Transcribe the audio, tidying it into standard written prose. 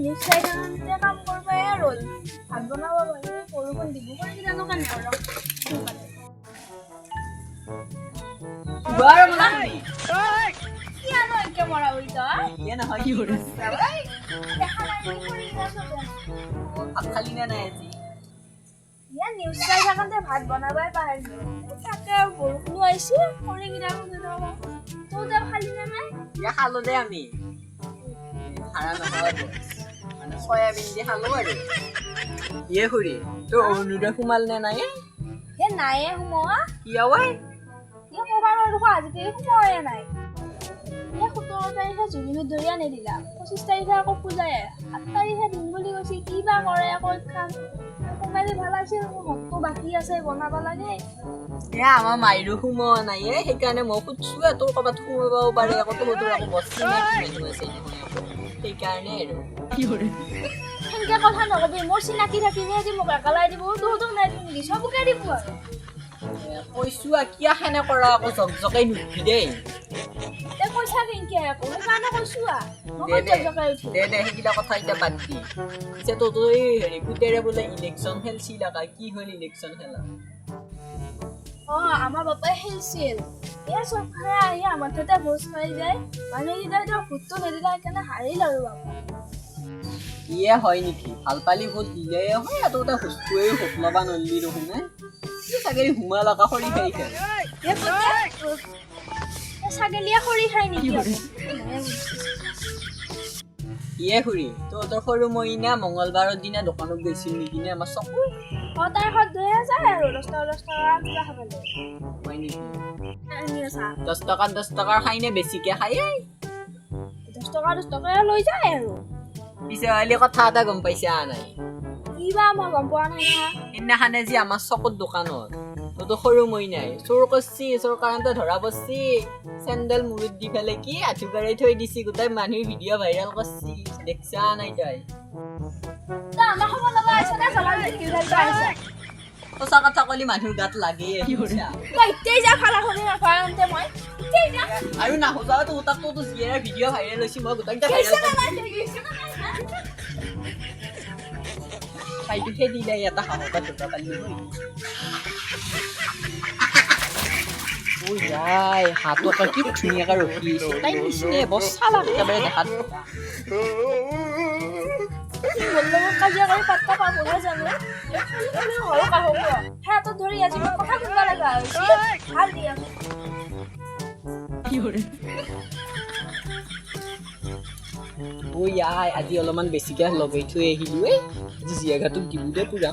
নিশ্চয় কামতে কাম কৰবাই আৰ ভাত বনাব পাৰি বৰষুণ দিব করে কি জানো কান করো বার মনা তুমি কি আনো একে মরা হইতা ইয়া না হয় কি হরে দেখা নাই কি করি না সবে ভাত খালি না নাই আজি ইয়া নিশ্চয় কামতে ভাত বনাবাই পাহাড় তাকে বৰষুণ আইছে করে কি জানো দাও তো দা খালি না নাই ইয়া খালো দে আমি খানা নহয় মানে সয়াবিন দি খালো আৰু ইয়ে খুৰি তো অনুদে সোমাল নে নাই হে নাই হুমা কিয়া ওই ইয়া মোবাইল দেখো আজিকালি সময় নাই ইয়া 17 তাৰিখে জুবিনো দৰিয়া নেদিলা 25 তাৰিখে আকৌ পূজায় 8 তাৰিখে দিন বুলি কৈছে কিবা কৰে আকৌ খান মোবাইলে ভাল আছে হকটো বাকি আছে বনাব লাগে এ আমাৰ মাইৰু সোমোৱা নাই সেইকাৰণে মই খুচু তোৰ কবাত সোমাব পাৰে আকৌ তোৰ আকৌ বস্তি না কি আছে সেইকাৰণে আৰু কি কৰে সেনকে কথা নকবি মোৰ চিনাকি থাকিলে আজি মোক একালাই দিব তোহতক নাই তুমি সবকে দিব আৰু কৈছো কিয়া হেনে কৰা আকৌ জকজকাই নুঠি দেই তে পইচা কেনকে আকৌ সেইকাৰণে কৈছো মই জকজকাই উঠি দে সেইগিলা কথা এতিয়া বাদ দি পিছে তই হেৰি পুতেৰে বোলে ইলেকশ্যন খেলছিলা কি হ'ল ইলেকশ্যন খেলা আমাৰ বাপাই খেলছিল এয়া চব খাই আহি আমাৰ তাতে ভোজ খাই যায় মানুহকেইটা ভোটটো নেদিলা সেইকাৰণে হাৰিল আৰু বাপা ইয়ে হয় নেকি ভাল পালি ভোট দিলে হয় আৰু তই হুচকুৱে ভোট ল'বা নললি দেখোন ছাগলী হুমা লগা খৰি খাইছে ছাগলীয়ে খৰি খাই নেকি ইয়ে খুৰী তোৰ সৰু মইনা মংগলবাৰৰ দিনা দোকানত গৈছিল নেকি নে আমাৰ চকু তাই ঘৰত 2000 আৰু 10 টকা কিবা খাবলে হয় নেকি আনি আছা 10 টকাৰ খাই নে বেছিকে খাই 10 টকা লৈ যায় আৰু পিছে হলে কথা এটা গম পাইছা নাই কিবা মই গম পোৱা নাই না সেইদিনাখনে যে আমাৰ চকুত দোকানত তো সৰু মই নাই চোৰ কৰছি চোৰ কাৰণতে ধৰা পৰছি চেণ্ডেল মুৰুত দি ফেলে কি আঁঠু কাঢ়ি থৈ দিছি গোটাই মানুহ ভিডিঅ' ভাইৰেল কৰছি দেখছা নাই তই আমাৰ খবৰ ল'ব আহিছে না চলা কি আহিছে সঁচা কথা কলি মানুহৰ গাত লাগে তই যা ফালা খনি নাপাওঁতে মই আৰু নাহোজাও তো তাক তো জিয়াৰ ভিডিঅ' ভাইৰেল হৈছে মই গোটাইটা ভাইৰেল পাইটো হে দিলে এটা হামকা দুটা পালি হৈ ও যাই হাতটো কি ধুনীয়াকৈ ৰখি আছে তাই নিচিনে বস্তালা একেবাৰে দেখাত কাজিয়া কৰি পাত্তা পাব না জানো হল কাহক হাতত ধৰি আজি কথা কোনবা লাগা হৈছে ভাল দিয়া কি হৰে ও ইয়াই আজি অলপমান বেছিকৈ লগাই থৈ আহিলোঁ আজি জিয়াঘাটোক দিলোঁ দে পুৰা